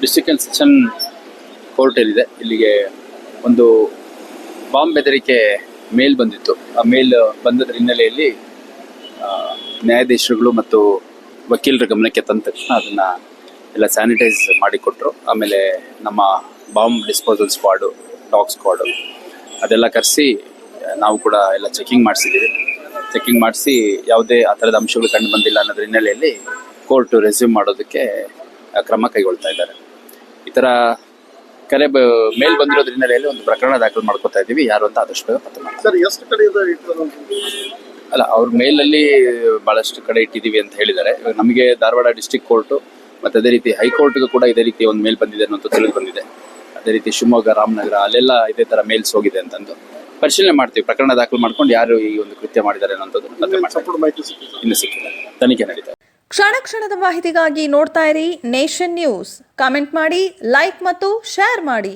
District and session court ಏನಿದೆ ಇಲ್ಲಿಗೆ ಒಂದು ಬಾಂಬ್ ಬೆದರಿಕೆ ಮೇಲ್ ಬಂದಿತ್ತು. ಆ ಮೇಲ್ ಬಂದದ್ರ ಹಿನ್ನೆಲೆಯಲ್ಲಿ ನ್ಯಾಯಾಧೀಶರುಗಳು ಮತ್ತು ವಕೀಲರ ಗಮನಕ್ಕೆ ತಂದ ತಕ್ಷಣ ಅದನ್ನು ಎಲ್ಲ ಸ್ಯಾನಿಟೈಸ್ ಮಾಡಿಕೊಟ್ರು. ಆಮೇಲೆ ನಮ್ಮ bomb disposal squad, dog squad ಅದೆಲ್ಲ ಕರೆಸಿ ನಾವು ಕೂಡ ಎಲ್ಲ ಚೆಕಿಂಗ್ ಮಾಡಿಸಿದ್ದೀವಿ. ಚೆಕಿಂಗ್ ಮಾಡಿಸಿ ಯಾವುದೇ ಆ ಥರದ ಅಂಶಗಳು ಕಂಡು ಬಂದಿಲ್ಲ ಅನ್ನೋದ್ರ ಹಿನ್ನೆಲೆಯಲ್ಲಿ ಕೋರ್ಟ್ ರೆಸ್ಯೂಮ್ ಮಾಡೋದಕ್ಕೆ ಕ್ರಮ ಕೈಗೊಳ್ತಾ ಇದ್ದಾರೆ. ಈ ಥರ ಮೇಲ್ ಬಂದಿರೋದ್ರ ಹಿನ್ನೆಲೆಯಲ್ಲಿ ಒಂದು ಪ್ರಕರಣ ದಾಖಲು ಮಾಡ್ಕೊತಾ ಇದ್ದೀವಿ. ಯಾರು ಅಂತ ಆದಷ್ಟು ಬೇಗ ಪತ್ತೆ ಮಾಡಿ. ಅಲ್ಲ, ಅವ್ರ ಮೇಲಲ್ಲಿ ಭಾಳಷ್ಟು ಕಡೆ ಇಟ್ಟಿದ್ದೀವಿ ಅಂತ ಹೇಳಿದ್ದಾರೆ. ಇವಾಗ ನಮಗೆ ಧಾರವಾಡ ಡಿಸ್ಟ್ರಿಕ್ಟ್ ಕೋರ್ಟು ಮತ್ತು ಅದೇ ರೀತಿ ಹೈಕೋರ್ಟ್ಗೂ ಕೂಡ ಇದೇ ರೀತಿ ಒಂದು ಮೇಲ್ ಬಂದಿದೆ ಅನ್ನೋದು ತಿಳಿದು ಬಂದಿದೆ. ಅದೇ ರೀತಿ ಶಿವಮೊಗ್ಗ, ರಾಮನಗರ ಅಲ್ಲೆಲ್ಲ ಇದೇ ಥರ ಮೇಲ್ಸ್ ಹೋಗಿದೆ ಅಂತಂದು ಪರಿಶೀಲನೆ ಮಾಡ್ತೀವಿ. ಪ್ರಕರಣ ದಾಖಲು ಮಾಡ್ಕೊಂಡು ಯಾರು ಈ ಒಂದು ಕೃತ್ಯ ಮಾಡಿದ್ದಾರೆ ಅನ್ನೋದು ಇನ್ನು ಸಿಕ್ಕಿಲ್ಲ, ತನಿಖೆ ನಡೀತಾ ಇದೆ. ಕ್ಷಣ ಕ್ಷಣದ ಮಾಹಿತಿಗಾಗಿ ನೋಡ್ತಾ ಇರಿ ನೇಷನ್ ನ್ಯೂಸ್. ಕಾಮೆಂಟ್ ಮಾಡಿ, ಲೈಕ್ ಮತ್ತು ಶೇರ್ ಮಾಡಿ.